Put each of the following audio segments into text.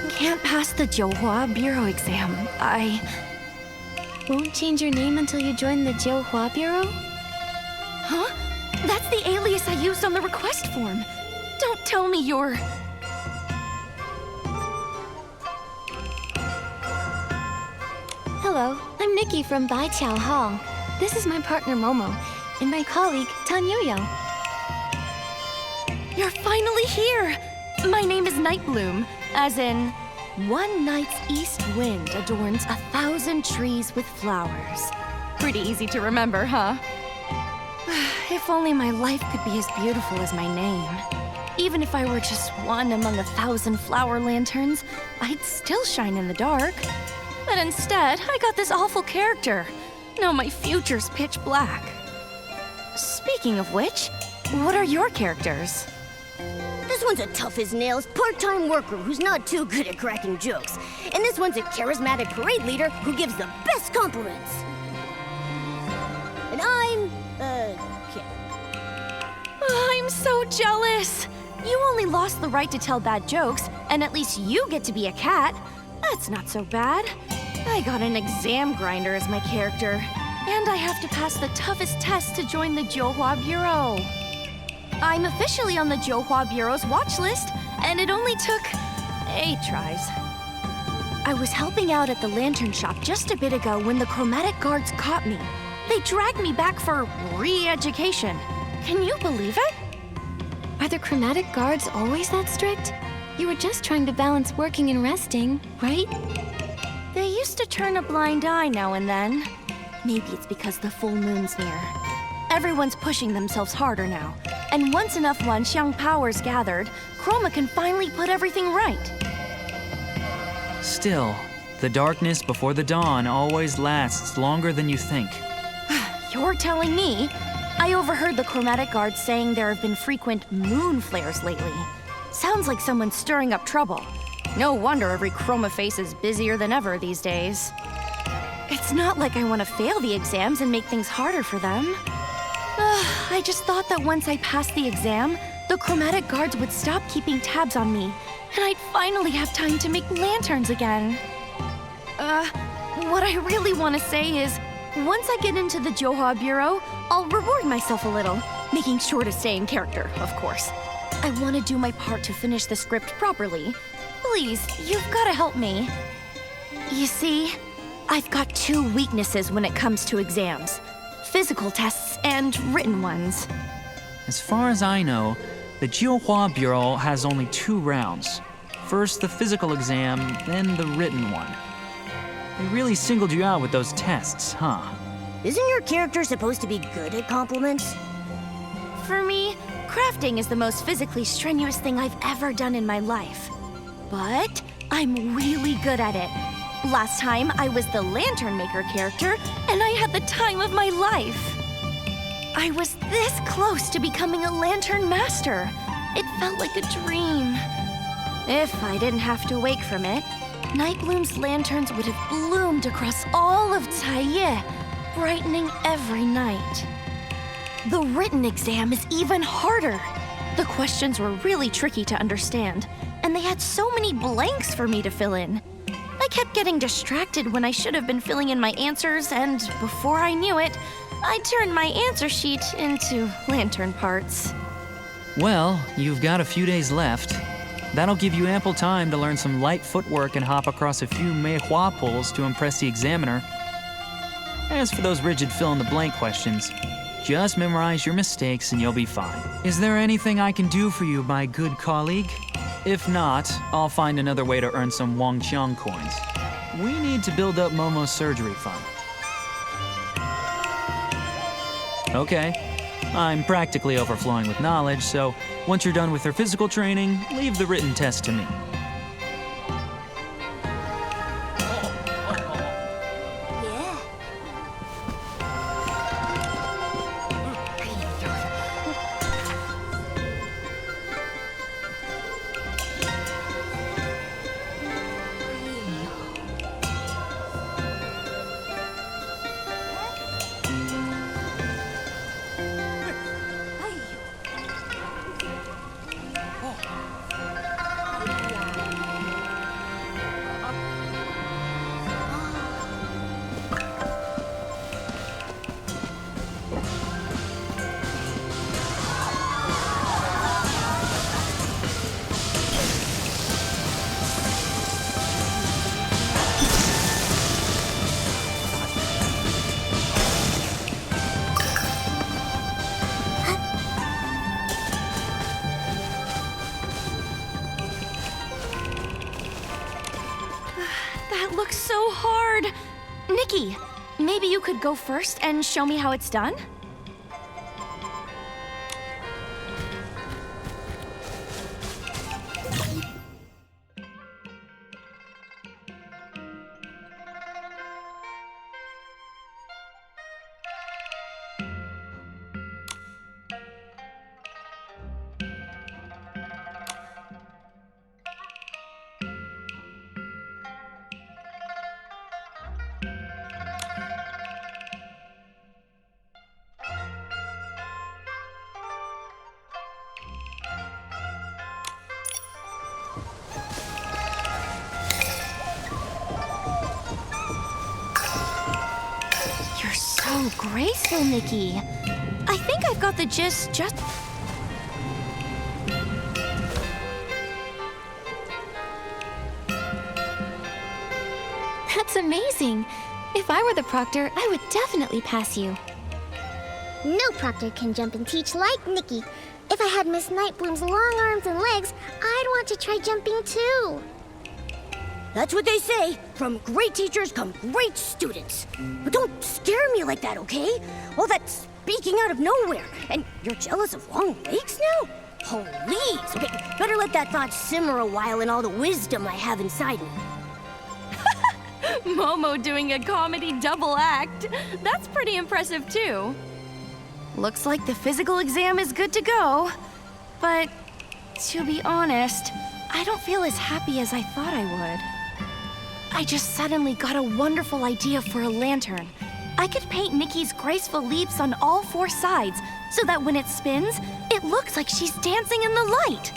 Can't pass the Jiuhua Bureau exam. I won't change your name until you join the Jiuhua Bureau? Huh? That's the alias I used on the request form. Don't tell me you're... Hello, I'm Nikki from Baiqiao Hall. This is my partner Momo, and my colleague Tanyoyo. You're finally here! My name is Nightbloom, as in, one night's east wind adorns 1,000 trees with flowers. Pretty easy to remember, huh? If only my life could be as beautiful as my name. Even if I were just one among 1,000 flower lanterns, I'd still shine in the dark. But instead, I got this awful character. Now my future's pitch black. Speaking of which, what are your characters? This one's a tough as nails part-time worker who's not too good at cracking jokes. And this one's a charismatic parade leader who gives the best compliments. And I'm, Kim. I'm so jealous! You only lost the right to tell bad jokes, and at least you get to be a cat. That's not so bad. I got an exam grinder as my character, and I have to pass the toughest test to join the Jiuhua Bureau. I'm officially on the Jiuhua Bureau's watch list, and it only took 8 tries. I was helping out at the lantern shop just a bit ago when the chromatic guards caught me. They dragged me back for re-education. Can you believe it? Are the chromatic guards always that strict? You were just trying to balance working and resting, right? They used to turn a blind eye now and then. Maybe it's because the full moon's near. Everyone's pushing themselves harder now. And once enough Wanxiang powers gathered, Chroma can finally put everything right. Still, the darkness before the dawn always lasts longer than you think. You're telling me? I overheard the chromatic guards saying there have been frequent moon flares lately. Sounds like someone's stirring up trouble. No wonder every chroma face is busier than ever these days. It's not like I want to fail the exams and make things harder for them. I just thought that once I passed the exam, the chromatic guards would stop keeping tabs on me, and I'd finally have time to make lanterns again. What I really want to say is, once I get into the Jiuhua Bureau, I'll reward myself a little, making sure to stay in character, of course. I want to do my part to finish the script properly. Please, you've got to help me. You see, I've got 2 weaknesses when it comes to exams. Physical tests and written ones. As far as I know, the Jiuhua Bureau has only 2 rounds. First the physical exam, then the written one. They really singled you out with those tests, huh? Isn't your character supposed to be good at compliments? For me, crafting is the most physically strenuous thing I've ever done in my life. But I'm really good at it. Last time, I was the lantern maker character, and I had the time of my life. I was this close to becoming a lantern master. It felt like a dream. If I didn't have to wake from it, Nightbloom's lanterns would have bloomed across all of Caiye, brightening every night. The written exam is even harder. The questions were really tricky to understand, and they had so many blanks for me to fill in. I kept getting distracted when I should have been filling in my answers, and before I knew it, I turned my answer sheet into lantern parts. Well, you've got a few days left. That'll give you ample time to learn some light footwork and hop across a few meihua poles to impress the examiner. As for those rigid fill-in-the-blank questions, just memorize your mistakes and you'll be fine. Is there anything I can do for you, my good colleague? If not, I'll find another way to earn some Wangqiang coins. We need to build up Momo's surgery fund. Okay. I'm practically overflowing with knowledge, so once you're done with her physical training, leave the written test to me. looks so hard. Nikki, maybe you could go first and show me how it's done? You're so graceful, Nikki. I think I've got the gist just... That's amazing. If I were the proctor, I would definitely pass you. No proctor can jump and teach like Nikki. If I had Miss Nightbloom's long arms and legs, I'd want to try jumping too. That's what they say. From great teachers come great students. But don't scare me like that, okay? All that speaking out of nowhere. And you're jealous of long legs now? Please. Okay, better let that thought simmer a while in all the wisdom I have inside me. Momo doing a comedy double act. That's pretty impressive, too. Looks like the physical exam is good to go. But to be honest, I don't feel as happy as I thought I would. I just suddenly got a wonderful idea for a lantern. I could paint Nikki's graceful leaps on all four sides so that when it spins, it looks like she's dancing in the light.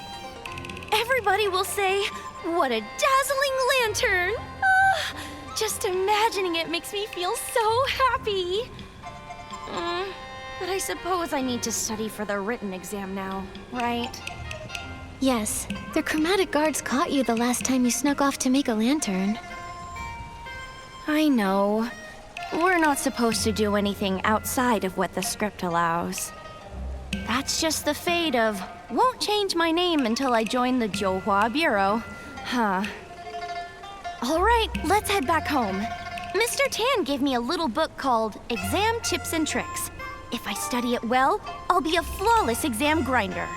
Everybody will say, "What a dazzling lantern!" Ah, just imagining it makes me feel so happy. But I suppose I need to study for the written exam now, right? Yes, the chromatic guards caught you the last time you snuck off to make a lantern. I know. We're not supposed to do anything outside of what the script allows. That's just the fate of, won't change my name until I join the Zhouhua Bureau. Huh. All right, let's head back home. Mr. Tan gave me a little book called Exam Tips and Tricks. If I study it well, I'll be a flawless exam grinder.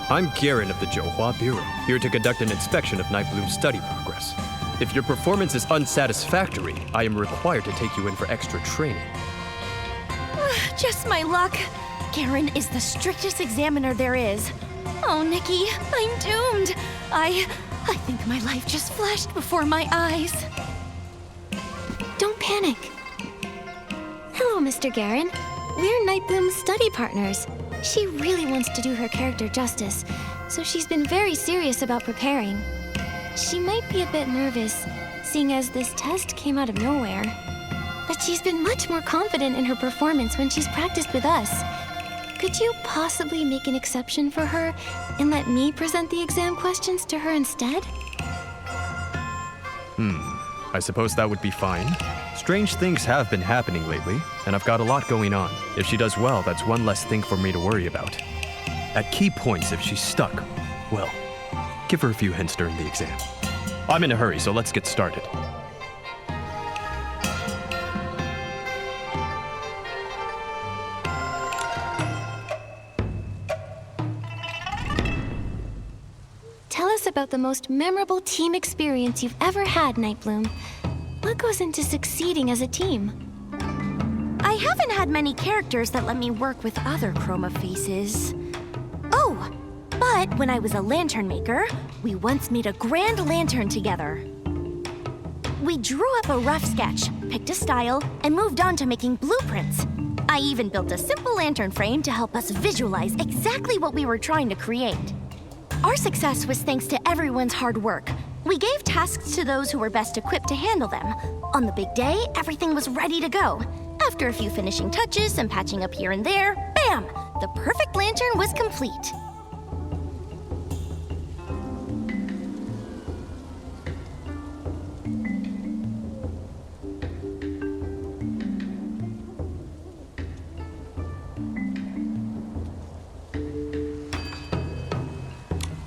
I'm Garen of the Zhouhua Bureau, here to conduct an inspection of Nightbloom's study progress. If your performance is unsatisfactory, I am required to take you in for extra training. Just my luck. Garen is the strictest examiner there is. Oh, Nikki, I'm doomed. I think my life just flashed before my eyes. Don't panic. Hello, Mr. Garen. We're Nightbloom's study partners. She really wants to do her character justice, so she's been very serious about preparing. She might be a bit nervous, seeing as this test came out of nowhere. But she's been much more confident in her performance when she's practiced with us. Could you possibly make an exception for her and let me present the exam questions to her instead? I suppose that would be fine. Strange things have been happening lately, and I've got a lot going on. If she does well, that's one less thing for me to worry about. At key points, if she's stuck, well, give her a few hints during the exam. I'm in a hurry, so let's get started. about the most memorable team experience you've ever had, Nightbloom. What goes into succeeding as a team? I haven't had many characters that let me work with other chroma faces. Oh, but when I was a lantern maker, we once made a grand lantern together. We drew up a rough sketch, picked a style, and moved on to making blueprints. I even built a simple lantern frame to help us visualize exactly what we were trying to create. Our success was thanks to everyone's hard work. We gave tasks to those who were best equipped to handle them. On the big day, everything was ready to go. After a few finishing touches and patching up here and there, bam! The perfect lantern was complete.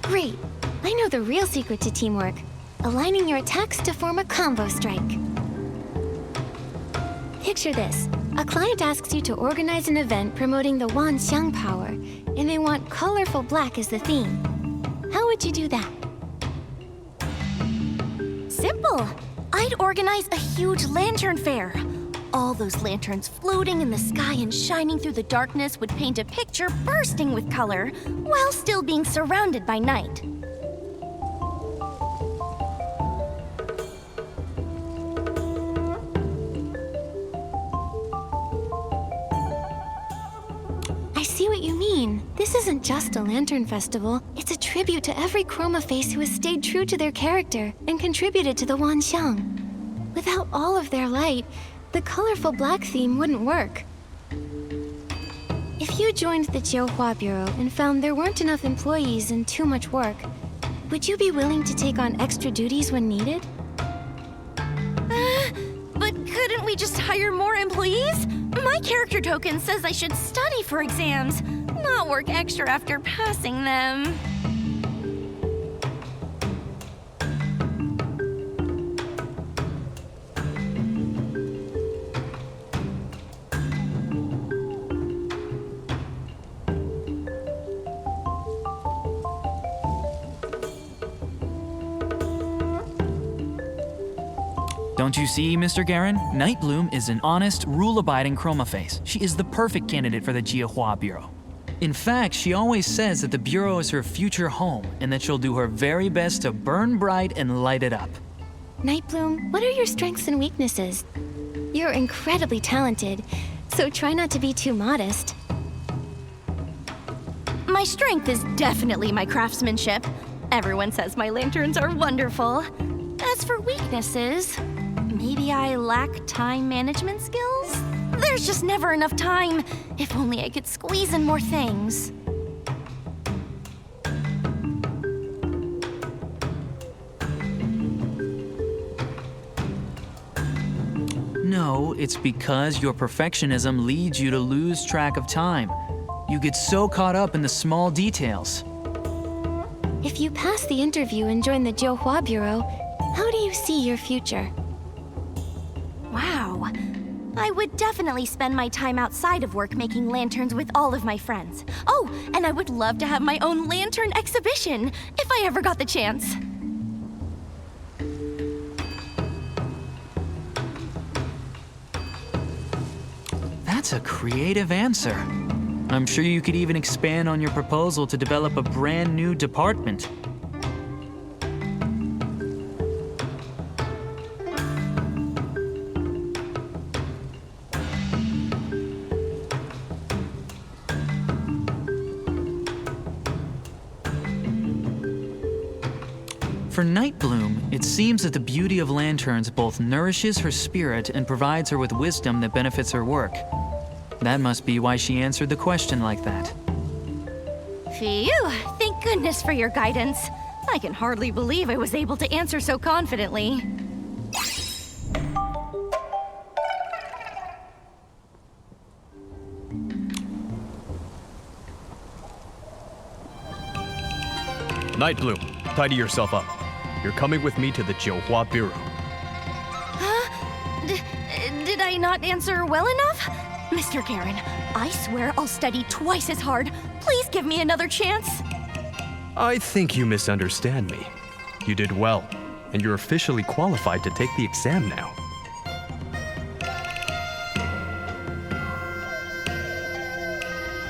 Great! I know the real secret to teamwork. Aligning your attacks to form a combo strike. Picture this. A client asks you to organize an event promoting the Wanxiang power, and they want colorful black as the theme. How would you do that? Simple. I'd organize a huge lantern fair. All those lanterns floating in the sky and shining through the darkness would paint a picture bursting with color, while still being surrounded by night. I see what you mean. This isn't just a lantern festival. It's a tribute to every chroma face who has stayed true to their character and contributed to the Wanxiang. Without all of their light, the colorful black theme wouldn't work. If you joined the Jiuhua Bureau and found there weren't enough employees and too much work, would you be willing to take on extra duties when needed? But couldn't we just hire more employees? My character token says I should study for exams, not work extra after passing them. Don't you see, Mr. Garin? Nightbloom is an honest, rule-abiding chroma face. She is the perfect candidate for the Jiuhua Bureau. In fact, she always says that the Bureau is her future home and that she'll do her very best to burn bright and light it up. Nightbloom, what are your strengths and weaknesses? You're incredibly talented, so try not to be too modest. My strength is definitely my craftsmanship. Everyone says my lanterns are wonderful. As for weaknesses, maybe I lack time management skills? There's just never enough time. If only I could squeeze in more things. No, it's because your perfectionism leads you to lose track of time. You get so caught up in the small details. If you pass the interview and join the Jiuhua Bureau, how do you see your future? Wow. I would definitely spend my time outside of work making lanterns with all of my friends. Oh, and I would love to have my own lantern exhibition, if I ever got the chance. That's a creative answer. I'm sure you could even expand on your proposal to develop a brand new department. For Nightbloom, it seems that the beauty of lanterns both nourishes her spirit and provides her with wisdom that benefits her work. That must be why she answered the question like that. Phew, thank goodness for your guidance. I can hardly believe I was able to answer so confidently. Nightbloom, tidy yourself up. You're coming with me to the Jiuhua Bureau. Huh? Did I not answer well enough? Mr. Garin, I swear I'll study twice as hard. Please give me another chance. I think you misunderstand me. You did well, and you're officially qualified to take the exam now.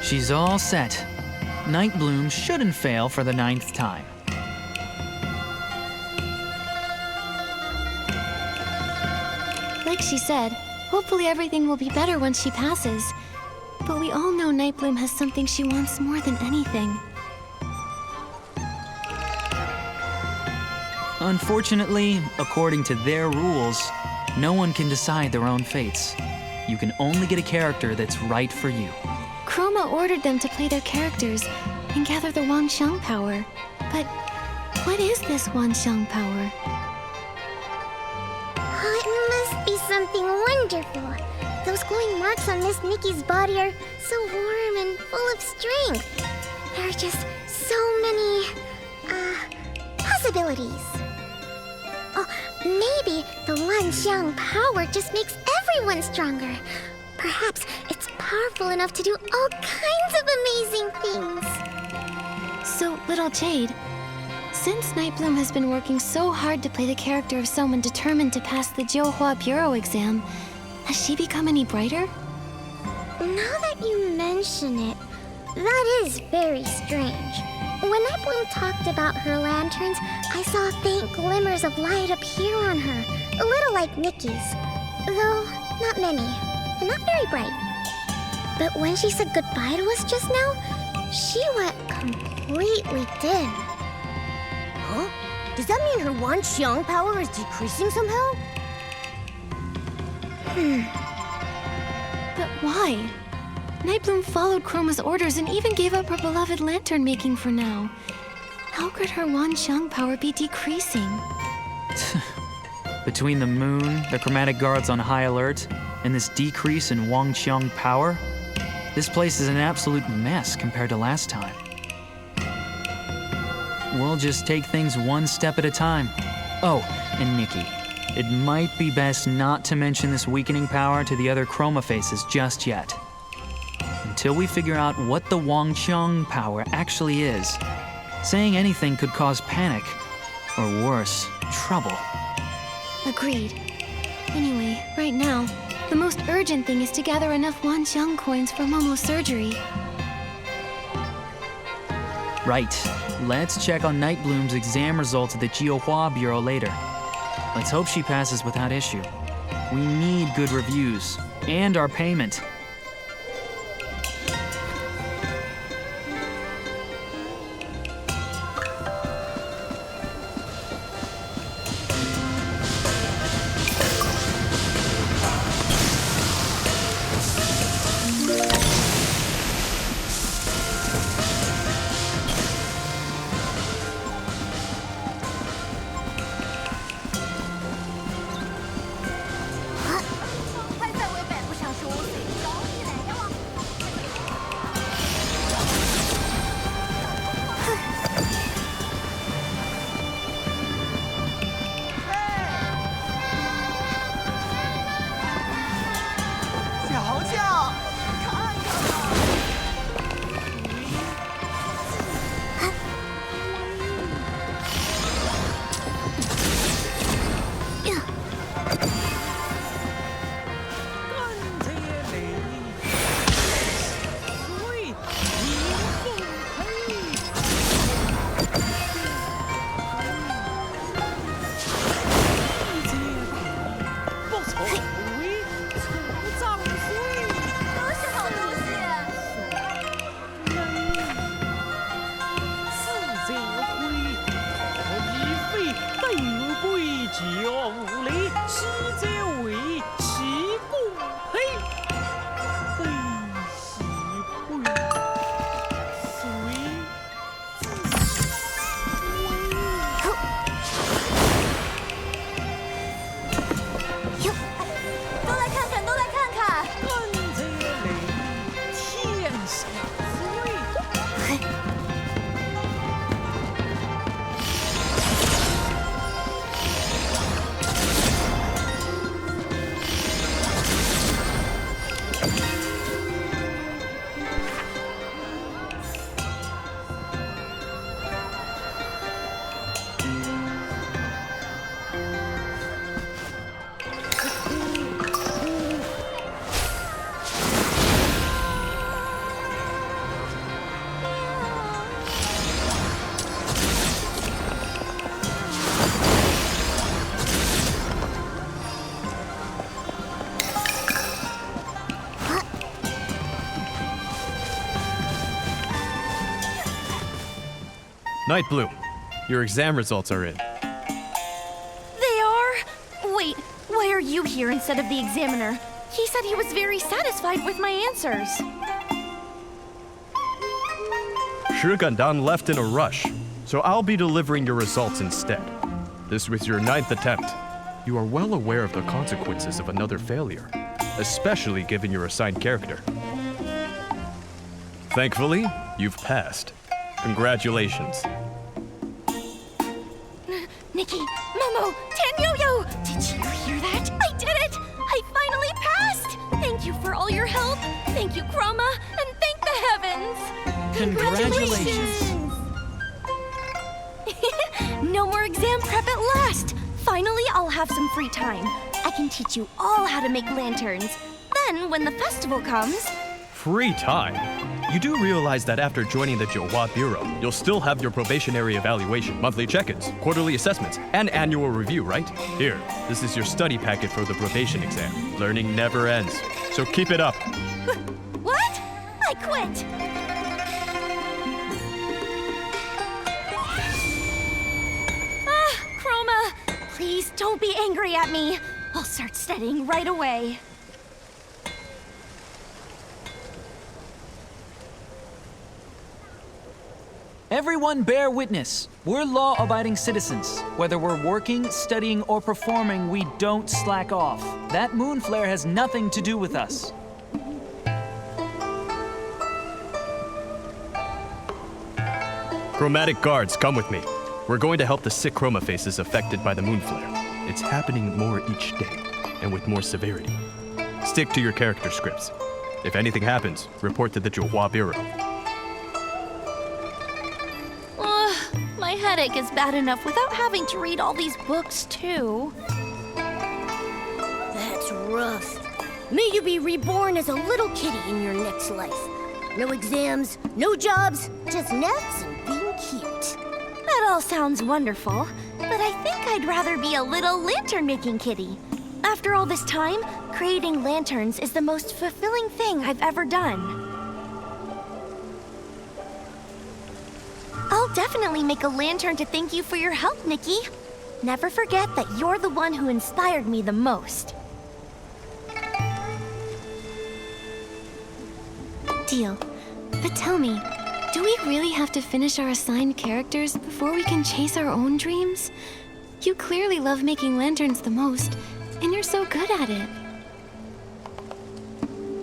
She's all set. Nightbloom shouldn't fail for the 9th time. Like she said, hopefully everything will be better once she passes. But we all know Nightbloom has something she wants more than anything. Unfortunately, according to their rules, no one can decide their own fates. You can only get a character that's right for you. Chroma ordered them to play their characters and gather the Wanxiang power. But what is this Wanxiang power? Oh, it must be something wonderful. Those glowing marks on Miss Nikki's body are so warm and full of strength. There are just so many, possibilities. Oh, maybe the Wanxiang power just makes everyone stronger. Perhaps it's powerful enough to do all kinds of amazing things. So, little Jade, since Nightbloom has been working so hard to play the character of someone determined to pass the Jiuhua Bureau exam, has she become any brighter? Now that you mention it, that is very strange. When Nightbloom talked about her lanterns, I saw faint glimmers of light appear on her, a little like Nikki's, though not many, and not very bright. But when she said goodbye to us just now, she went completely dim. Huh? Does that mean her Wanxiang power is decreasing somehow? But why? Nightbloom followed Chroma's orders and even gave up her beloved lantern making for now. How could her Wanxiang power be decreasing? Between the moon, the chromatic guards on high alert, and this decrease in Wanxiang power, this place is an absolute mess compared to last time. We'll just take things one step at a time. Oh, and Nikki, it might be best not to mention this weakening power to the other Chroma faces just yet. Until we figure out what the Wanxiang power actually is, saying anything could cause panic, or worse, trouble. Agreed. Anyway, right now, the most urgent thing is to gather enough Wanxiang coins for Momo's surgery. Right. Let's check on Nightbloom's exam results at the Jiuhua Bureau later. Let's hope she passes without issue. We need good reviews, and our payment. Night Bloom, your exam results are in. They are? Wait, why are you here instead of the examiner? He said he was very satisfied with my answers. Gandan left in a rush, so I'll be delivering your results instead. This was your 9th attempt. You are well aware of the consequences of another failure, especially given your assigned character. Thankfully, you've passed. Congratulations. Nikki, Momo, Tanyo-yo! Did you hear that? I did it! I finally passed! Thank you for all your help. Thank you, Chroma, and thank the heavens! Congratulations! No more exam prep at last! Finally, I'll have some free time. I can teach you all how to make lanterns. Then, when the festival comes... Free time? You do realize that after joining the Johua Bureau, you'll still have your probationary evaluation, monthly check-ins, quarterly assessments, and annual review, right? Here, this is your study packet for the probation exam. Learning never ends, so keep it up. What? I quit! Chroma, please don't be angry at me. I'll start studying right away. Everyone bear witness. We're law-abiding citizens. Whether we're working, studying, or performing, we don't slack off. That moon flare has nothing to do with us. Chromatic guards, come with me. We're going to help the sick chroma faces affected by the moon flare. It's happening more each day, and with more severity. Stick to your character scripts. If anything happens, report to the Johua Bureau. My headache is bad enough without having to read all these books, too. That's rough. May you be reborn as a little kitty in your next life. No exams, no jobs, just naps and being cute. That all sounds wonderful, but I think I'd rather be a little lantern-making kitty. After all this time, creating lanterns is the most fulfilling thing I've ever done. I'll definitely make a lantern to thank you for your help, Nikki. Never forget that you're the one who inspired me the most. Deal. But tell me, do we really have to finish our assigned characters before we can chase our own dreams? You clearly love making lanterns the most, and you're so good at it.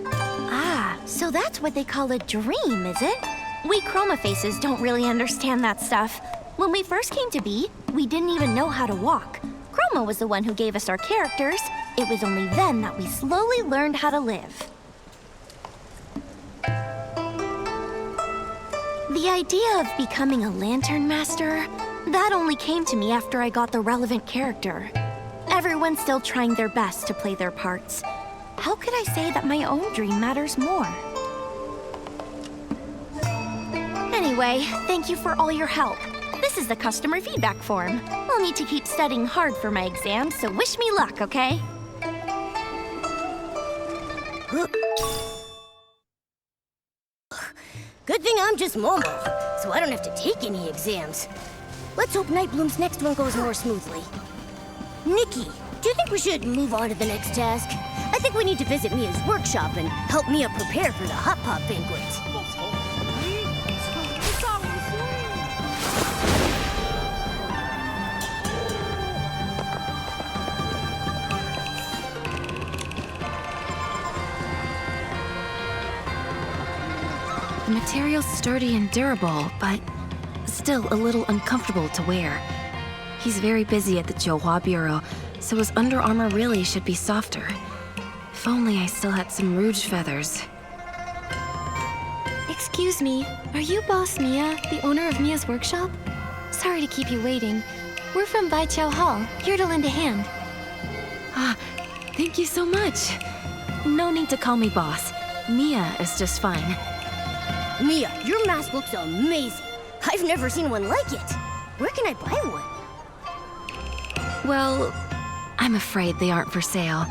Ah, so that's what they call a dream, is it? We chroma faces don't really understand that stuff. When we first came to be, we didn't even know how to walk. Chroma was the one who gave us our characters. It was only then that we slowly learned how to live. The idea of becoming a lantern master, that only came to me after I got the relevant character. Everyone's still trying their best to play their parts. How could I say that my own dream matters more? Anyway, thank you for all your help. This is the customer feedback form. I'll need to keep studying hard for my exams, so wish me luck, okay? Good thing I'm just Momo, so I don't have to take any exams. Let's hope Night Bloom's next one goes more smoothly. Nikki, do you think we should move on to the next task? I think we need to visit Mia's workshop and help Mia prepare for the Hot Pop banquet. The material's sturdy and durable, but still a little uncomfortable to wear. He's very busy at the Johua Bureau, so his Under Armour really should be softer. If only I still had some rouge feathers. Excuse me, are you Boss Mia, the owner of Mia's workshop? Sorry to keep you waiting. We're from Baiqiao Hall, here to lend a hand. Ah, thank you so much. No need to call me boss. Mia is just fine. Mia, your mask looks amazing. I've never seen one like it. Where can I buy one? Well, I'm afraid they aren't for sale.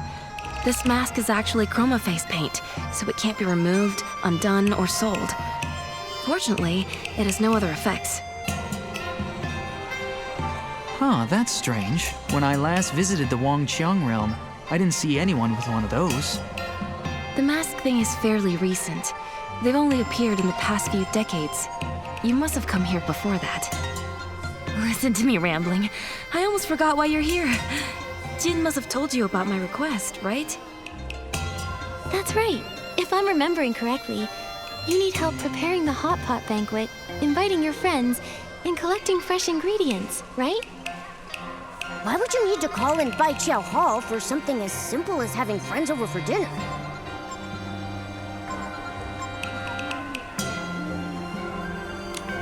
This mask is actually chroma face paint, so it can't be removed, undone, or sold. Fortunately, it has no other effects. Huh, that's strange. When I last visited the Wangqiang realm, I didn't see anyone with one of those. The mask thing is fairly recent. They've only appeared in the past few decades. You must have come here before that. Listen to me rambling. I almost forgot why you're here. Jin must have told you about my request, right? That's right. If I'm remembering correctly, you need help preparing the hot pot banquet, inviting your friends, and collecting fresh ingredients, right? Why would you need to call in Baiqiao Hall for something as simple as having friends over for dinner?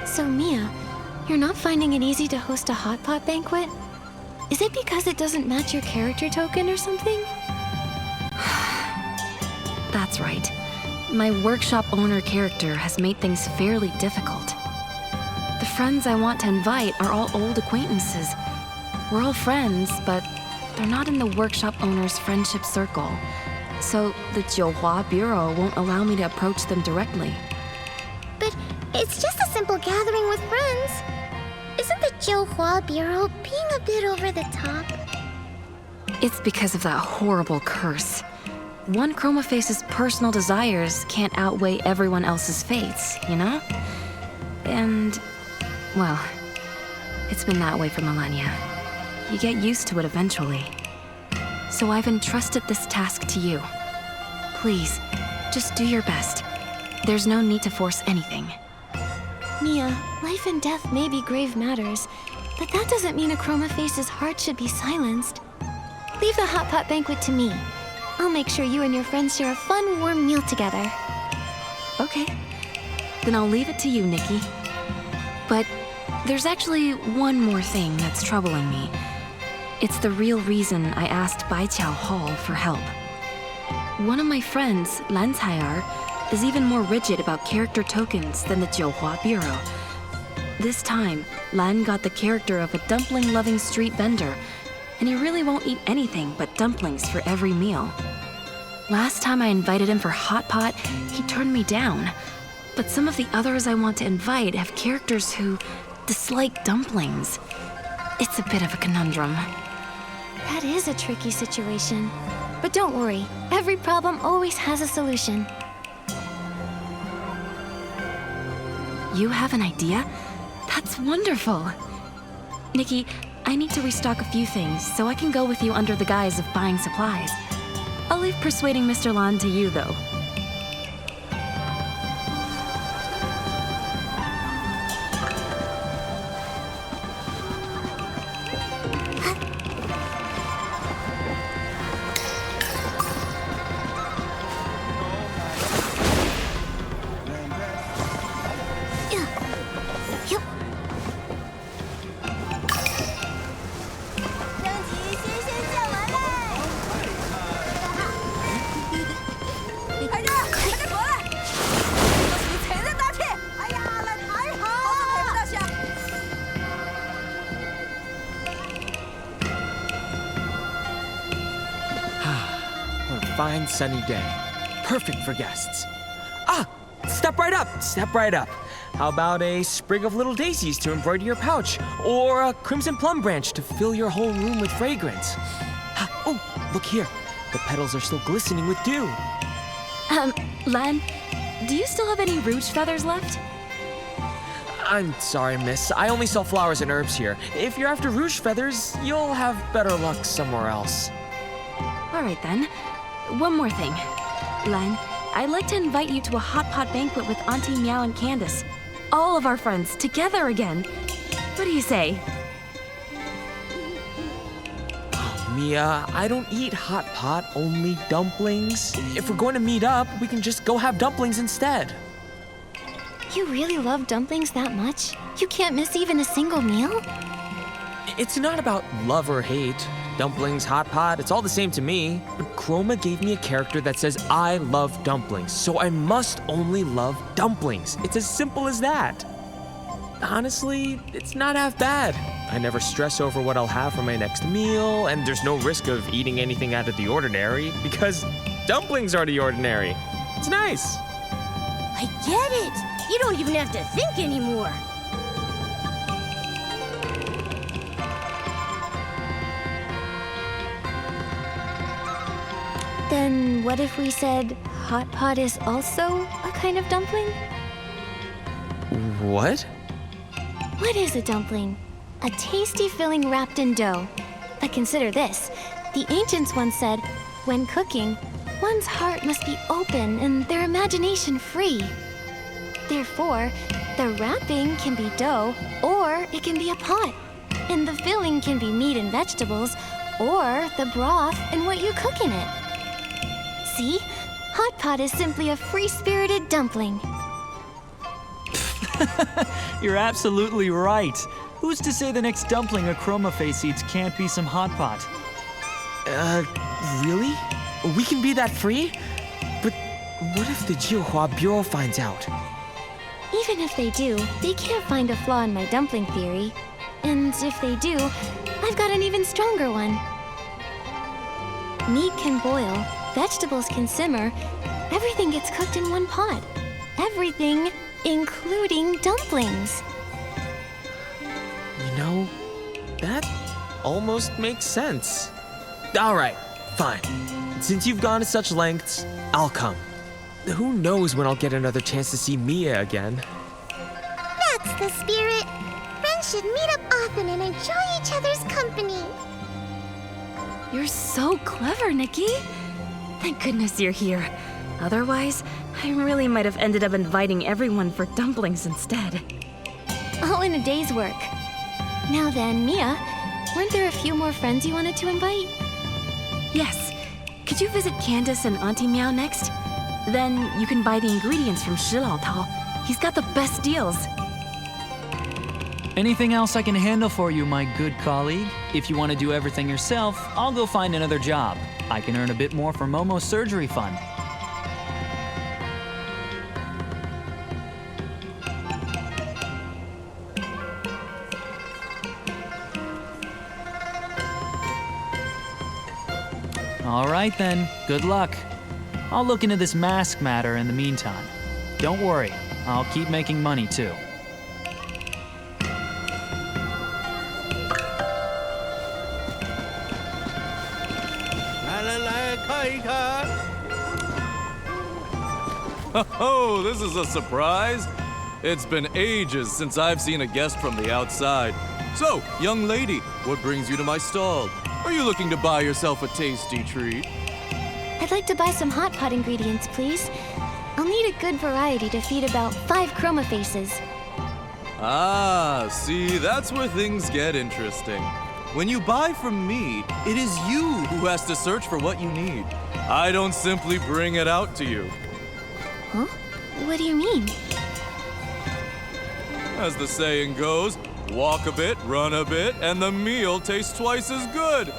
So, Mia, you're not finding it easy to host a hot pot banquet? Is it because it doesn't match your character token or something? That's right. My workshop owner character has made things fairly difficult. The friends I want to invite are all old acquaintances. We're all friends, but they're not in the workshop owner's friendship circle. So the Jiuhua Bureau won't allow me to approach them directly. But it's just a simple gathering with friends. Isn't the Jiuhua Bureau being a bit over the top? It's because of that horrible curse. One Chroma Face's personal desires can't outweigh everyone else's fates, you know? And, well, it's been that way for millennia. You get used to it eventually. So I've entrusted this task to you. Please, just do your best. There's no need to force anything. Mia, life and death may be grave matters, but that doesn't mean a Chroma Face's heart should be silenced. Leave the hot pot banquet to me. I'll make sure you and your friends share a fun, warm meal together. Okay. Then I'll leave it to you, Nikki. But there's actually one more thing that's troubling me. It's the real reason I asked Baiqiao Hall for help. One of my friends, Lan Cai'er, is even more rigid about character tokens than the Jiuhua Bureau. This time, Lan got the character of a dumpling-loving street vendor, and he really won't eat anything but dumplings for every meal. Last time I invited him for hot pot, he turned me down. But some of the others I want to invite have characters who dislike dumplings. It's a bit of a conundrum. That is a tricky situation. But don't worry, every problem always has a solution. You have an idea? That's wonderful. Nikki, I need to restock a few things, so I can go with you under the guise of buying supplies. I'll leave persuading Mr. Lan to you, though. Fine sunny day. Perfect for guests. Ah! Step right up! Step right up. How about a sprig of little daisies to embroider your pouch? Or a crimson plum branch to fill your whole room with fragrance? Ah, oh, look here. The petals are still glistening with dew. Lan, do you still have any rouge feathers left? I'm sorry, miss. I only sell flowers and herbs here. If you're after rouge feathers, you'll have better luck somewhere else. All right, then. One more thing. Lan, I'd like to invite you to a hot pot banquet with Auntie Meow and Candace. All of our friends together again. What do you say? Oh, Mia, I don't eat hot pot, only dumplings. If we're going to meet up, we can just go have dumplings instead. You really love dumplings that much? You can't miss even a single meal? It's not about love or hate. Dumplings, hot pot, it's all the same to me. But Chroma gave me a character that says I love dumplings, so I must only love dumplings. It's as simple as that. Honestly, it's not half bad. I never stress over what I'll have for my next meal, and there's no risk of eating anything out of the ordinary, because dumplings are the ordinary. It's nice. I get it! You don't even have to think anymore. Then what if we said hot pot is also a kind of dumpling? What? What is a dumpling? A tasty filling wrapped in dough. But consider this. The ancients once said, when cooking, one's heart must be open and their imagination free. Therefore, the wrapping can be dough, or it can be a pot. And the filling can be meat and vegetables, or the broth and what you cook in it. See? Hot pot is simply a free-spirited dumpling. You're absolutely right. Who's to say the next dumpling a Chroma Face eats can't be some hot pot? Really? We can be that free? But what if the Jiuhua Bureau finds out? Even if they do, they can't find a flaw in my dumpling theory. And if they do, I've got an even stronger one. Meat can boil, vegetables can simmer, everything gets cooked in one pot. Everything, including dumplings. You know, that almost makes sense. All right, fine. Since you've gone to such lengths, I'll come. Who knows when I'll get another chance to see Mia again? That's the spirit. Friends should meet up often and enjoy each other's company. You're so clever, Nikki. Thank goodness you're here. Otherwise, I really might have ended up inviting everyone for dumplings instead. All in a day's work. Now then, Mia, weren't there a few more friends you wanted to invite? Yes. Could you visit Candace and Auntie Meow next? Then you can buy the ingredients from Shi Lao Tao. He's got the best deals. Anything else I can handle for you, my good colleague? If you want to do everything yourself, I'll go find another job. I can earn a bit more for Momo's surgery fund. All right then, good luck. I'll look into this mask matter in the meantime. Don't worry, I'll keep making money too. Oh, this is a surprise. It's been ages since I've seen a guest from the outside. So, young lady, what brings you to my stall? Are you looking to buy yourself a tasty treat? I'd like to buy some hot pot ingredients, please. I'll need a good variety to feed about 5 Chroma Faces. Ah, see, that's where things get interesting. When you buy from me, it is you who has to search for what you need. I don't simply bring it out to you. Huh? What do you mean? As the saying goes, walk a bit, run a bit, and the meal tastes twice as good.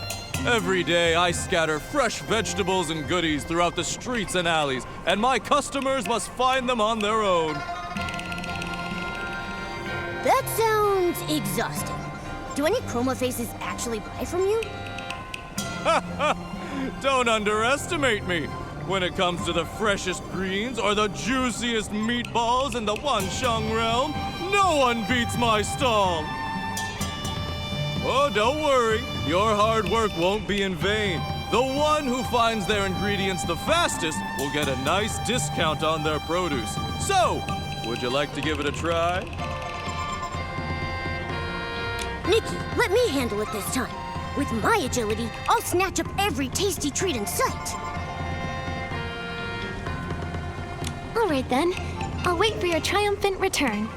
Every day I scatter fresh vegetables and goodies throughout the streets and alleys, and my customers must find them on their own. That sounds exhausting. Do any Chroma Faces actually buy from you? Don't underestimate me. When it comes to the freshest greens or the juiciest meatballs in the Wansheng realm, no one beats my stall. Oh, don't worry. Your hard work won't be in vain. The one who finds their ingredients the fastest will get a nice discount on their produce. So, would you like to give it a try? Nikki, let me handle it this time. With my agility, I'll snatch up every tasty treat in sight. All right then. I'll wait for your triumphant return.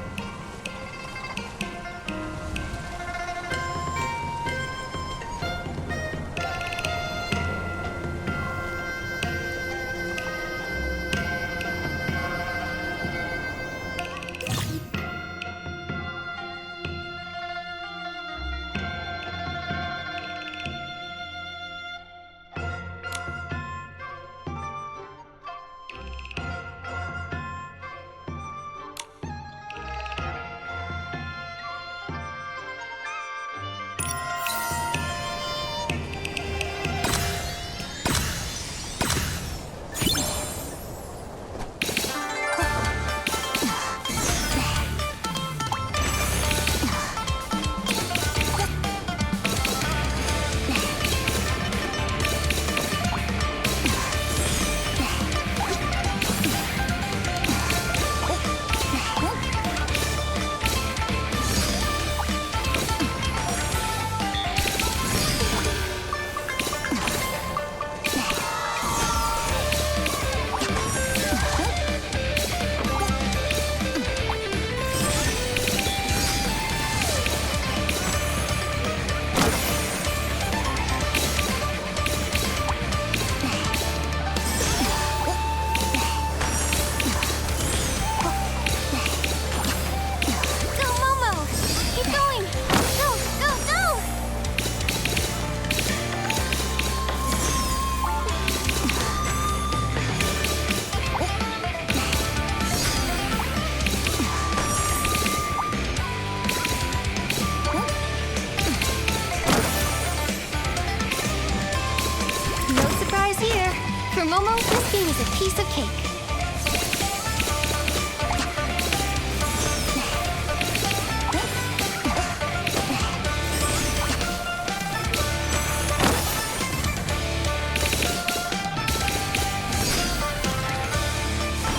For Momo, this game is a piece of cake.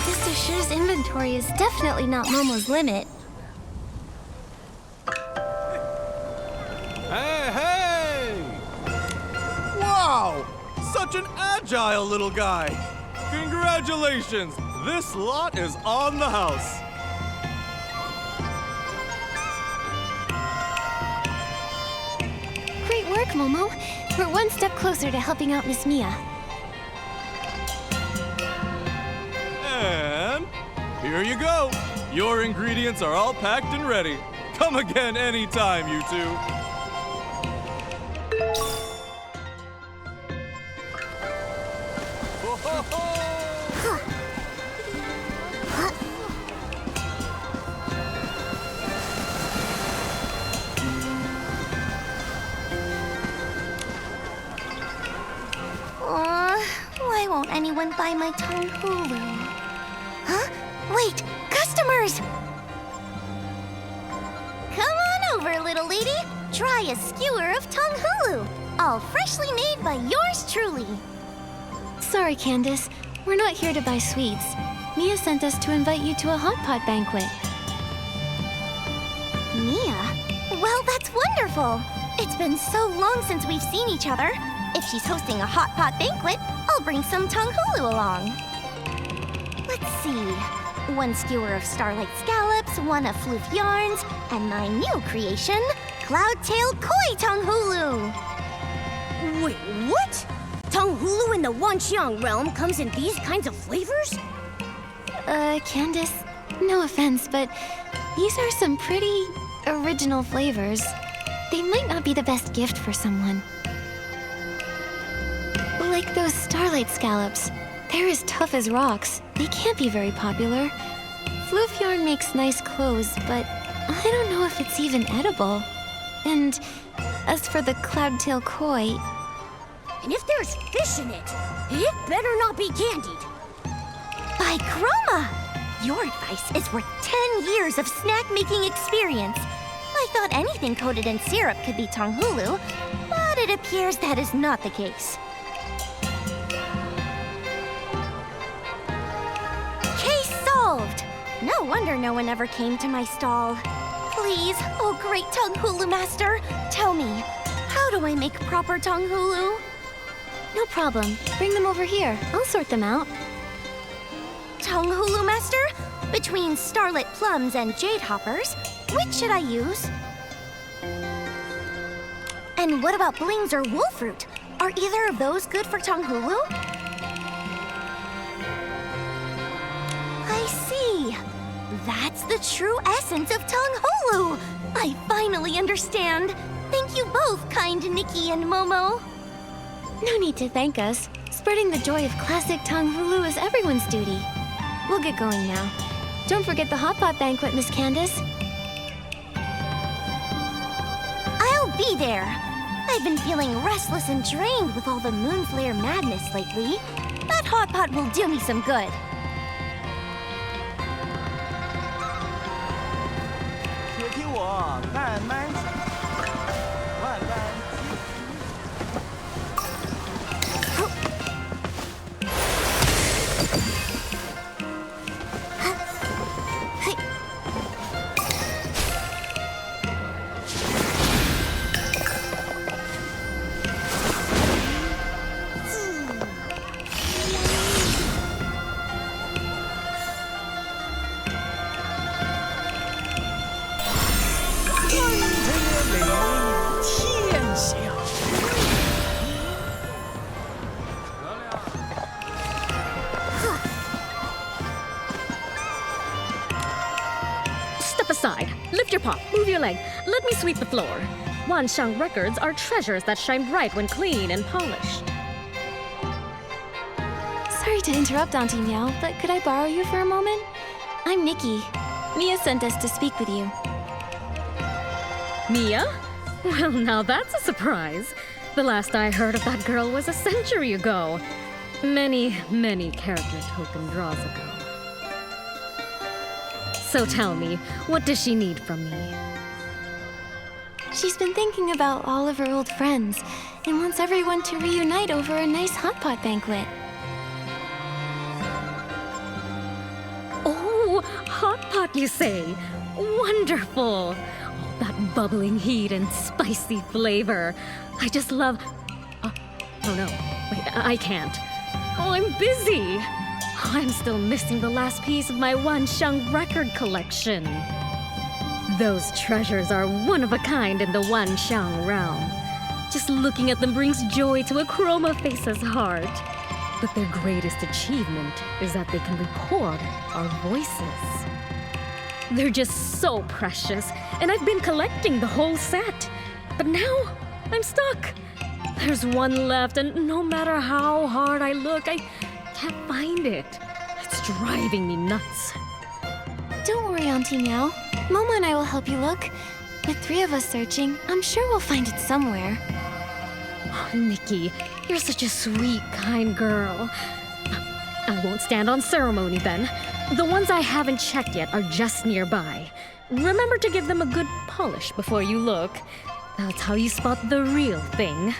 Mr. Shu's inventory is definitely not Momo's limit. Hey! Wow! Such an agile little guy! Congratulations! This lot is on the house! Great work, Momo. We're one step closer to helping out Miss Mia. And here you go! Your ingredients are all packed and ready. Come again anytime, you two. Why won't anyone buy my tongue hulu? Huh? Wait, customers! Come on over, little lady. Try a skewer of tongue hulu, all freshly made by yours truly. Sorry, Candace. We're not here to buy sweets. Mia sent us to invite you to a hot pot banquet. Mia? Well, that's wonderful. It's been so long since we've seen each other. If she's hosting a hot pot banquet, I'll bring some tongue hulu along. Let's see. 1 skewer of starlight scallops, 1 of floof yarns, and my new creation, cloud-tail koi tongue hulu. Wait, what? Tongue hulu in the Wanxiang realm comes in these kinds of flavors? Candace, no offense, but these are some pretty original flavors. They might not be the best gift for someone. Like those starlight scallops. They're as tough as rocks. They can't be very popular. Floof yarn makes nice clothes, but I don't know if it's even edible. And as for the cloud-tail koi... And if there's fish in it, it better not be candied. By Chroma! Your advice is worth 10 years of snack-making experience. I thought anything coated in syrup could be tongue hulu, but it appears that is not the case. Case solved! No wonder no one ever came to my stall. Please, oh great tongue hulu master, tell me, how do I make proper tongue hulu? No problem. Bring them over here. I'll sort them out. Tongue hulu master? Between starlit plums and jade hoppers, which should I use? And what about blings or wolfroot? Are either of those good for tongue hulu? I see. That's the true essence of tongue hulu. I finally understand. Thank you both, kind Nikki and Momo. No need to thank us. Spreading the joy of classic tongue hulu is everyone's duty. We'll get going now. Don't forget the hot pot banquet, Miss Candace. I'll be there. I've been feeling restless and drained with all the moonflare madness lately. That hot pot will do me some good. Step aside. Lift your paw. Move your leg. Let me sweep the floor. Wanxiang records are treasures that shine bright when clean and polished. Sorry to interrupt, Auntie Meow, but could I borrow you for a moment? I'm Nikki. Mia sent us to speak with you. Mia? Well, now that's a surprise. The last I heard of that girl was a century ago. Many, many character token draws ago. So tell me, what does she need from me? She's been thinking about all of her old friends and wants everyone to reunite over a nice hot pot banquet. Oh, hot pot, you say? Wonderful! Oh, that bubbling heat and spicy flavor. I just love... oh no, wait, I can't. Oh, I'm busy. I'm still missing the last piece of my Wansheng record collection. Those treasures are one of a kind in the Wansheng realm. Just looking at them brings joy to a Chroma Face's heart. But their greatest achievement is that they can record our voices. They're just so precious, and I've been collecting the whole set. But now, I'm stuck. There's one left, and no matter how hard I look, I can't find it. It's driving me nuts. Don't worry, Auntie Meow. Momo and I will help you look. With 3 of us searching, I'm sure we'll find it somewhere. Oh, Nikki, you're such a sweet, kind girl. I won't stand on ceremony then. The ones I haven't checked yet are just nearby. Remember to give them a good polish before you look. That's how you spot the real thing.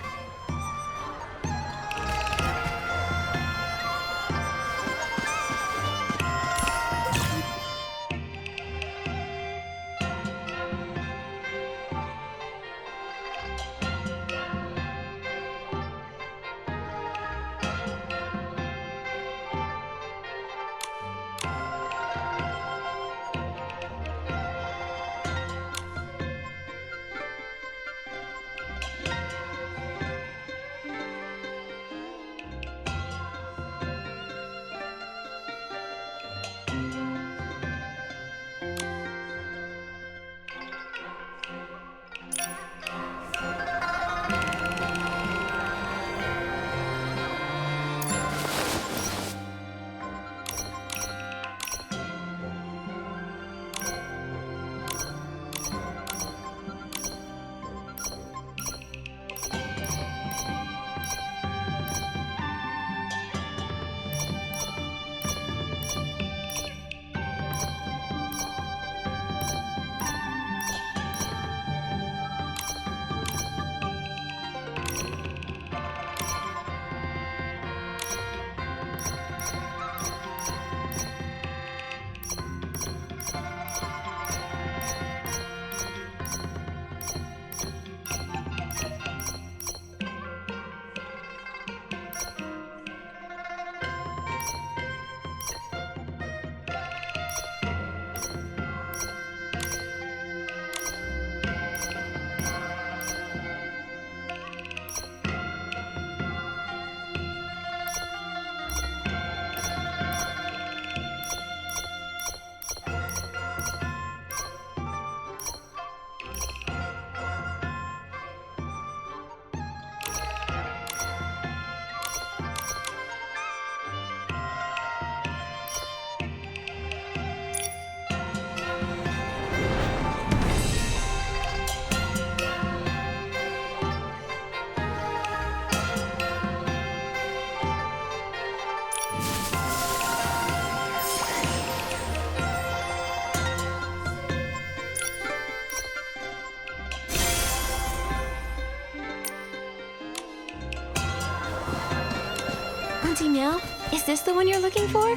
Auntie Meow, is this the one you're looking for?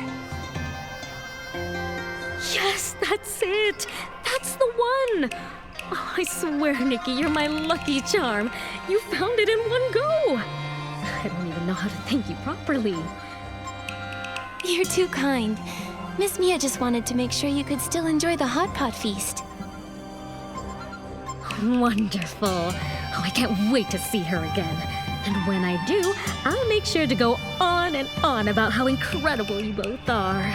Yes, that's it! That's the one! Oh, I swear, Nikki, you're my lucky charm. You found it in one go! I don't even know how to thank you properly. You're too kind. Miss Mia just wanted to make sure you could still enjoy the hot pot feast. Wonderful. Oh, I can't wait to see her again. And when I do, I'll make sure to go on and on about how incredible you both are.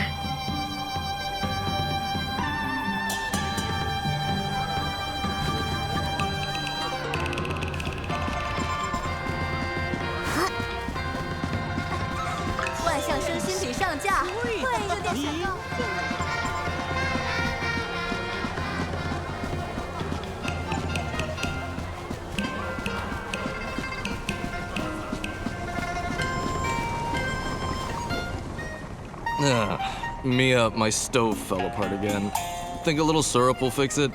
Mia, my stove fell apart again. Think a little syrup will fix it?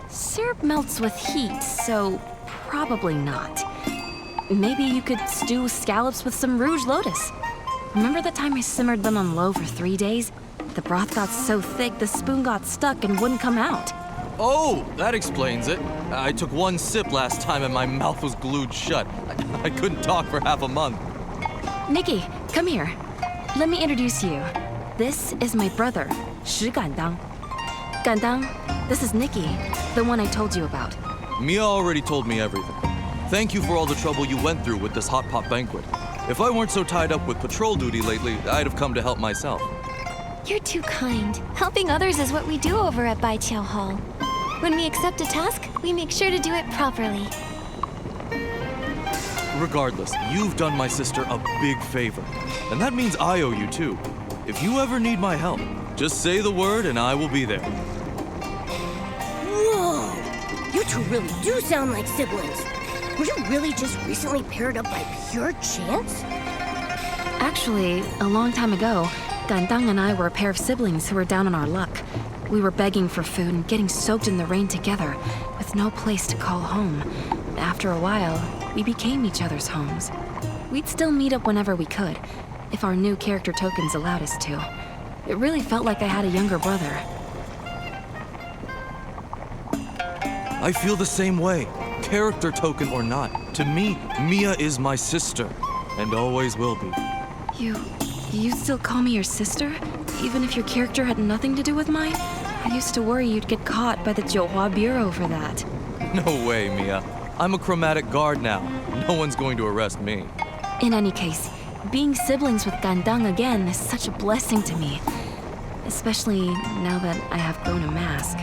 Syrup melts with heat, so probably not. Maybe you could stew scallops with some rouge lotus. Remember the time I simmered them on low for 3 days? The broth got so thick the spoon got stuck and wouldn't come out. Oh, that explains it. I took one sip last time and my mouth was glued shut. I couldn't talk for half a month. Nikki, come here. Let me introduce you. This is my brother, Shi Gandang. Gandang, this is Nikki, the one I told you about. Mia already told me everything. Thank you for all the trouble you went through with this hot pot banquet. If I weren't so tied up with patrol duty lately, I'd have come to help myself. You're too kind. Helping others is what we do over at Baiqiao Hall. When we accept a task, we make sure to do it properly. Regardless, you've done my sister a big favor. And that means I owe you too. If you ever need my help, just say the word and I will be there. Whoa! You two really do sound like siblings. Were you really just recently paired up by pure chance? Actually, a long time ago, Gandang and I were a pair of siblings who were down on our luck. We were begging for food and getting soaked in the rain together, with no place to call home. After a while, we became each other's homes. We'd still meet up whenever we could, if our new character tokens allowed us to. It really felt like I had a younger brother. I feel the same way, character token or not. To me, Mia is my sister, and always will be. You still call me your sister? Even if your character had nothing to do with mine? I used to worry you'd get caught by the Zhouhua Bureau for that. No way, Mia. I'm a chromatic guard now. No one's going to arrest me. In any case, being siblings with Gandang again is such a blessing to me. Especially now that I have grown a mask.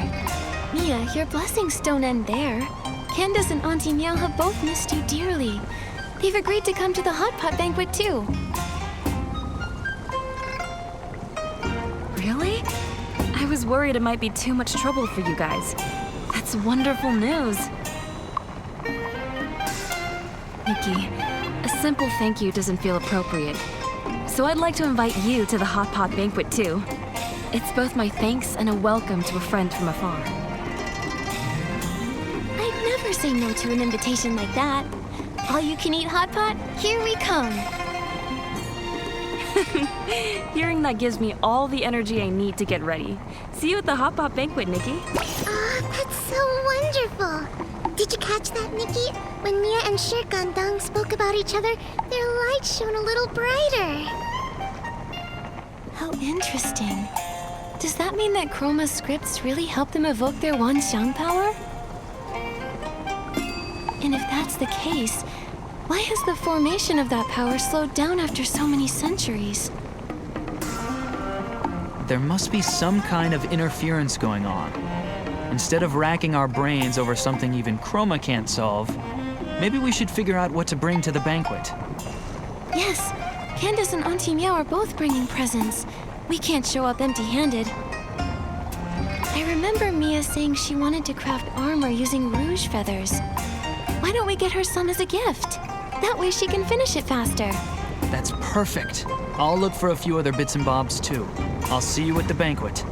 Mia, your blessings don't end there. Candace and Auntie Meow have both missed you dearly. They've agreed to come to the hot pot banquet too. Really? I was worried it might be too much trouble for you guys. That's wonderful news. Nikki, a simple thank you doesn't feel appropriate. So I'd like to invite you to the hot pot banquet too. It's both my thanks and a welcome to a friend from afar. I'd never say no to an invitation like that. All you can eat hot pot, here we come. Hearing that gives me all the energy I need to get ready. See you at the hot pot banquet, Nikki. That's so wonderful. Did you catch that, Nikki? When Mia and Shi Gandang spoke about each other, their light shone a little brighter. How interesting. Does that mean that Chroma's scripts really help them evoke their Wanxiang power? And if that's the case, why has the formation of that power slowed down after so many centuries? There must be some kind of interference going on. Instead of racking our brains over something even Chroma can't solve, maybe we should figure out what to bring to the banquet. Yes, Candace and Auntie Meow are both bringing presents. We can't show up empty-handed. I remember Mia saying she wanted to craft armor using rouge feathers. Why don't we get her some as a gift? That way she can finish it faster. That's perfect. I'll look for a few other bits and bobs too. I'll see you at the banquet.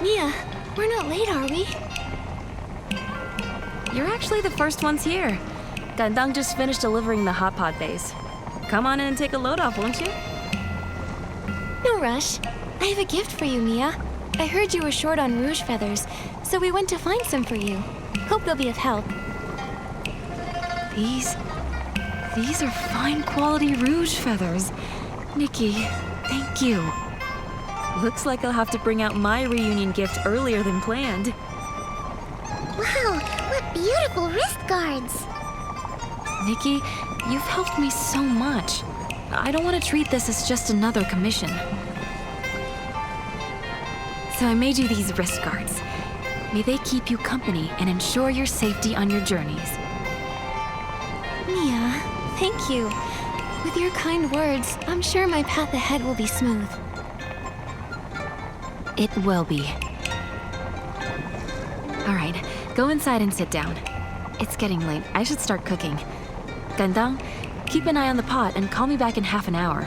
Mia, we're not late, are we? You're actually the first ones here. Gandang just finished delivering the hot pot base. Come on in and take a load off, won't you? No rush. I have a gift for you, Mia. I heard you were short on rouge feathers, so we went to find some for you. Hope they'll be of help. These are fine quality rouge feathers. Nikki, thank you. Looks like I'll have to bring out my reunion gift earlier than planned. Wow, what beautiful wrist guards! Nikki, you've helped me so much. I don't want to treat this as just another commission. So I made you these wrist guards. May they keep you company and ensure your safety on your journeys. Mia, thank you. With your kind words, I'm sure my path ahead will be smooth. It will be. All right, go inside and sit down. It's getting late. I should start cooking. Gandang, keep an eye on the pot and call me back in half an hour.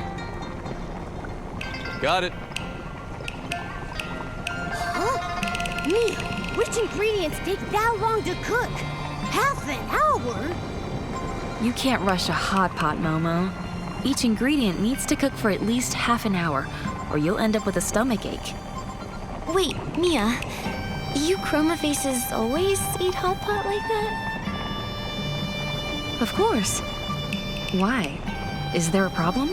Got it. Huh? Mia, which ingredients take that long to cook? Half an hour? You can't rush a hot pot, Momo. Each ingredient needs to cook for at least half an hour, or you'll end up with a stomach ache. Wait, Mia, you chroma faces always eat hot pot like that? Of course. Why? Is there a problem?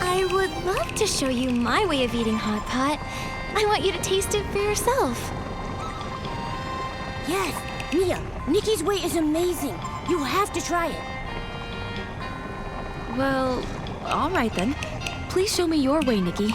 I would love to show you my way of eating hot pot. I want you to taste it for yourself. Yes, Mia, Nikki's way is amazing. You have to try it. Well, all right then. Please show me your way, Nikki.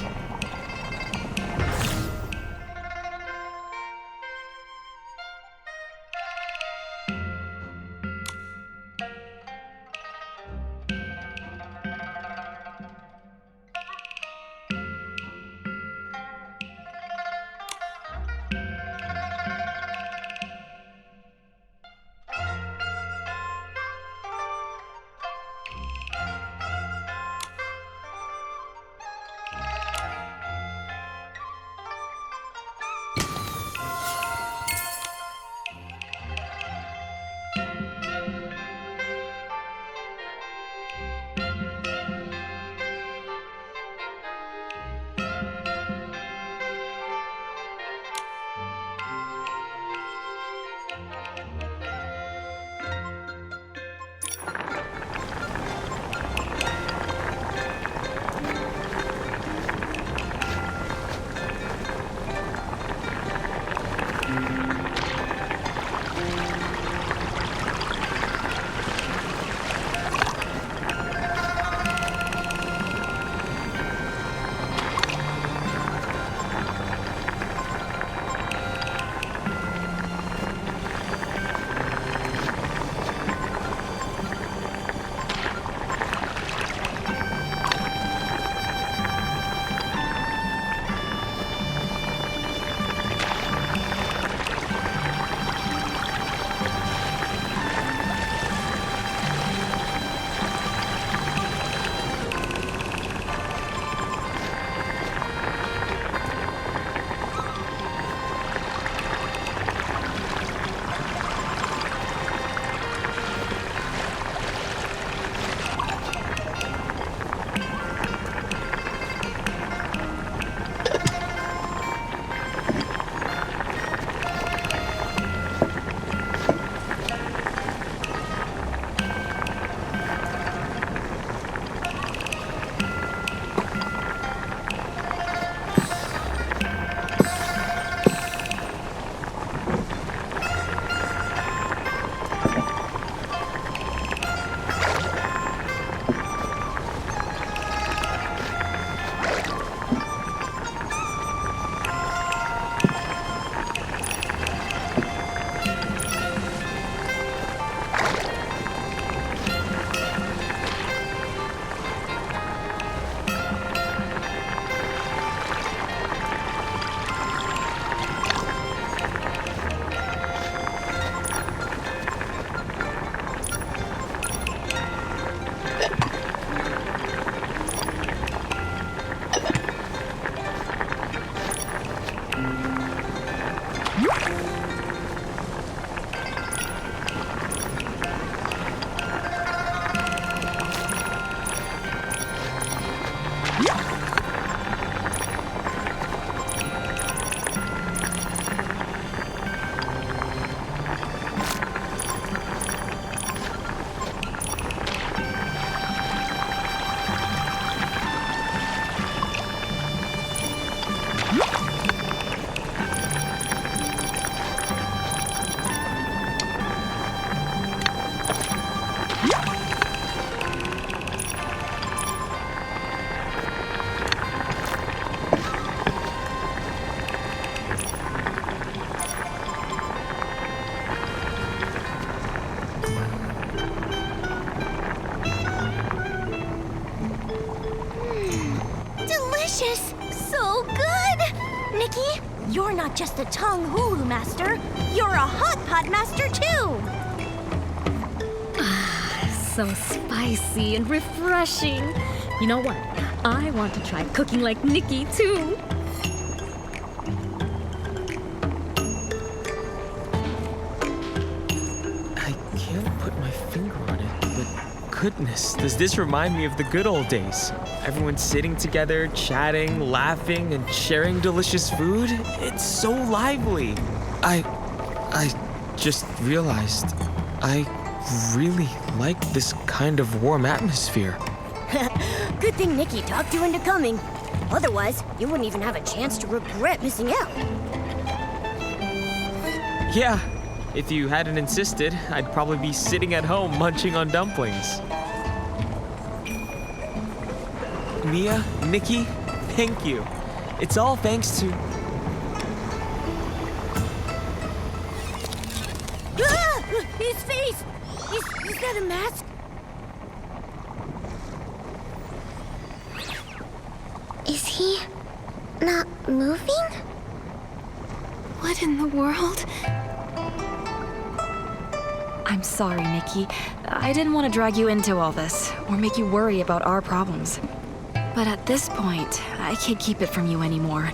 delicious! So good! Nikki, you're not just a tongue hulu master, you're a hot pot master too! So spicy and refreshing. You know what? I want to try cooking like Nikki too. I can't put my finger on it, but goodness, does this remind me of the good old days? Everyone sitting together, chatting, laughing, and sharing delicious food? It's so lively. I just realized I really like this kind of warm atmosphere. Good thing Nikki talked you into coming. Otherwise, you wouldn't even have a chance to regret missing out. Yeah, if you hadn't insisted, I'd probably be sitting at home munching on dumplings. Mia, Nikki, thank you. It's all thanks to... Ah! His face! Is that a mask? Is he not moving? What in the world? I'm sorry, Nikki. I didn't want to drag you into all this, or make you worry about our problems. But at this point, I can't keep it from you anymore.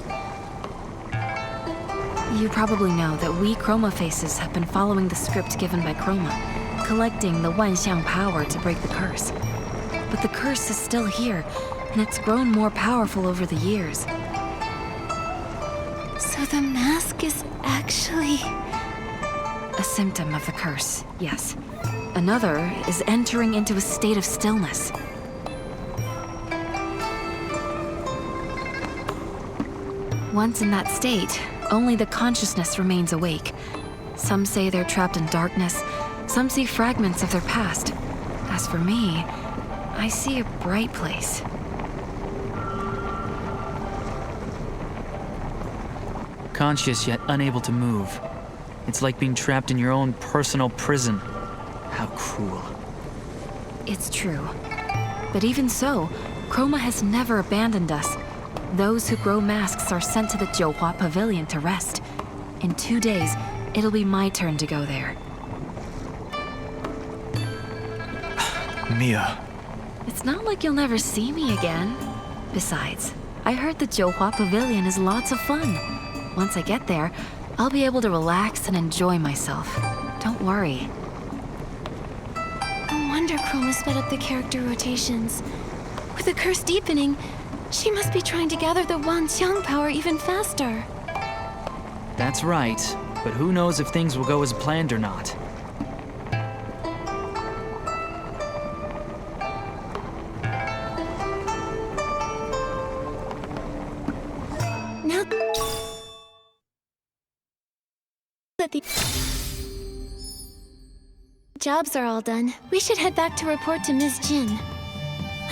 You probably know that we Chroma Faces have been following the script given by Chroma, collecting the Wanxiang power to break the curse. But the curse is still here, and it's grown more powerful over the years. So the mask is actually... A symptom of the curse, yes. Another is entering into a state of stillness. Once in that state, only the consciousness remains awake. Some say they're trapped in darkness, some see fragments of their past. As for me, I see a bright place. Conscious yet unable to move. It's like being trapped in your own personal prison. How cruel. It's true. But even so, Chroma has never abandoned us. Those who grow masks are sent to the Jiuhua Pavilion to rest. In 2 days, it'll be my turn to go there. Mia. It's not like you'll never see me again. Besides, I heard the Jiuhua Pavilion is lots of fun. Once I get there, I'll be able to relax and enjoy myself. Don't worry. No wonder Chroma sped up the character rotations. With the curse deepening, she must be trying to gather the Wanxiang power even faster. That's right, but who knows if things will go as planned or not. Now that the jobs are all done, we should head back to report to Ms. Jin.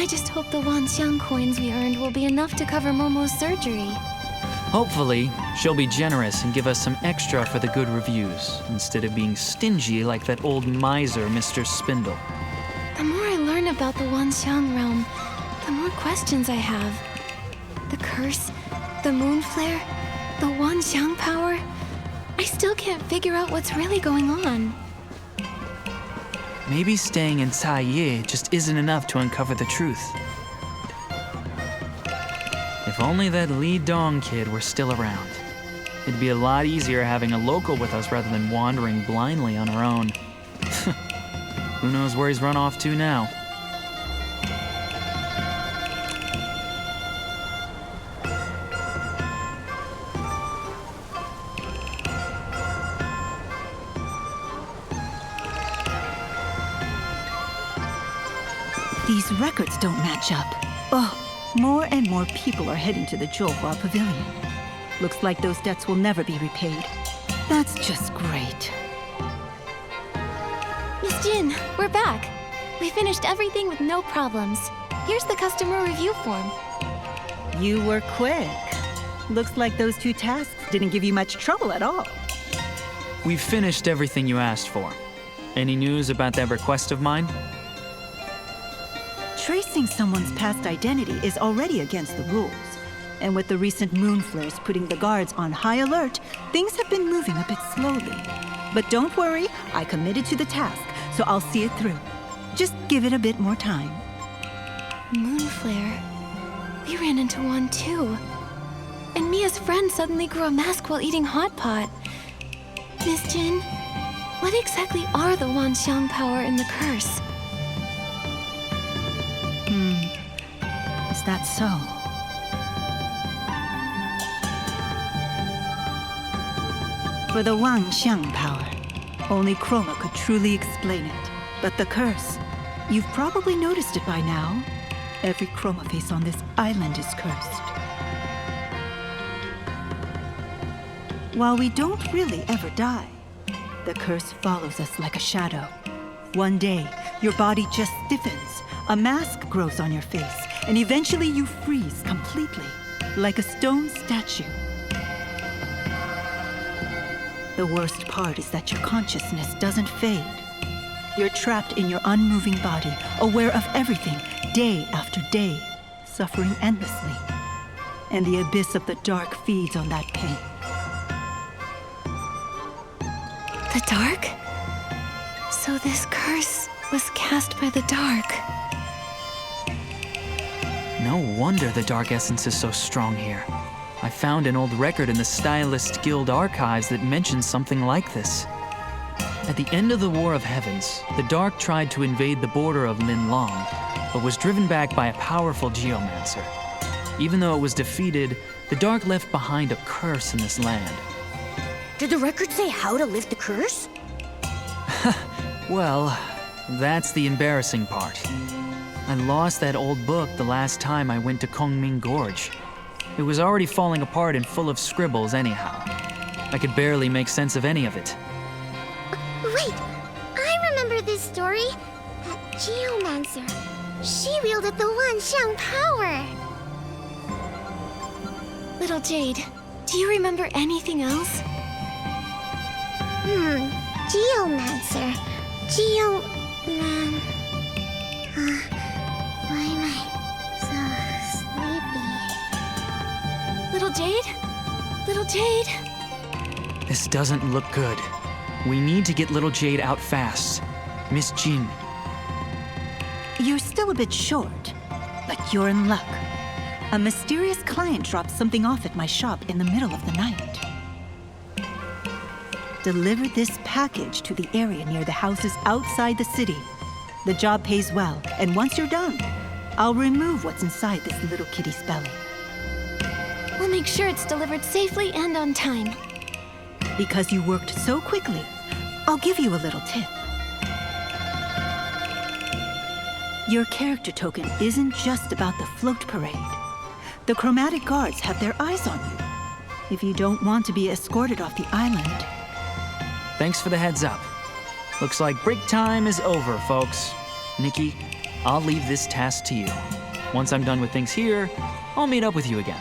I just hope the Wanxiang coins we earned will be enough to cover Momo's surgery. Hopefully, she'll be generous and give us some extra for the good reviews, instead of being stingy like that old miser, Mr. Spindle. The more I learn about the Wanxiang realm, the more questions I have. The curse, the moon flare, the Wanxiang power. I still can't figure out what's really going on. Maybe staying in Taiye just isn't enough to uncover the truth. If only that Li Dong kid were still around. It'd be a lot easier having a local with us rather than wandering blindly on our own. Who knows where he's run off to now? These records don't match up. Oh, more and more people are heading to the Jiuhua Pavilion. Looks like those debts will never be repaid. That's just great. Miss Jin, we're back. We finished everything with no problems. Here's the customer review form. You were quick. Looks like those 2 tasks didn't give you much trouble at all. We've finished everything you asked for. Any news about that request of mine? Tracing someone's past identity is already against the rules. And with the recent moon flares putting the guards on high alert, things have been moving a bit slowly. But don't worry, I committed to the task, so I'll see it through. Just give it a bit more time. Moon flare. We ran into one too. And Mia's friend suddenly grew a mask while eating hot pot. Miss Jin, what exactly are the Wanxiang power and the curse? Is that so? For the Wanxiang power, only Chroma could truly explain it. But the curse, you've probably noticed it by now. Every Chroma face on this island is cursed. While we don't really ever die, the curse follows us like a shadow. One day, your body just stiffens, a mask grows on your face, and eventually you freeze completely, like a stone statue. The worst part is that your consciousness doesn't fade. You're trapped in your unmoving body, aware of everything, day after day, suffering endlessly. And the abyss of the dark feeds on that pain. The dark? So this curse was cast by the dark. No wonder the dark essence is so strong here. I found an old record in the Stylist Guild archives that mentions something like this. At the end of the War of Heavens, the Dark tried to invade the border of Linlong, but was driven back by a powerful geomancer. Even though it was defeated, the Dark left behind a curse in this land. Did the record say how to lift the curse? Well, that's the embarrassing part. I lost that old book the last time I went to Kongming Gorge. It was already falling apart and full of scribbles anyhow. I could barely make sense of any of it. Wait, I remember this story. That geomancer. She wielded the Wanxiang power. Little Jade, do you remember anything else? Geomancer. Geoman. Why am I so sleepy? Little Jade? Little Jade? This doesn't look good. We need to get little Jade out fast. Miss Jin. You're still a bit short, but you're in luck. A mysterious client dropped something off at my shop in the middle of the night. Deliver this package to the area near the houses outside the city. The job pays well, and once you're done, I'll remove what's inside this little kitty's belly. We'll make sure it's delivered safely and on time. Because you worked so quickly, I'll give you a little tip. Your character token isn't just about the float parade. The chromatic guards have their eyes on you. If you don't want to be escorted off the island... Thanks for the heads up. Looks like break time is over, folks. Nikki, I'll leave this task to you. Once I'm done with things here, I'll meet up with you again.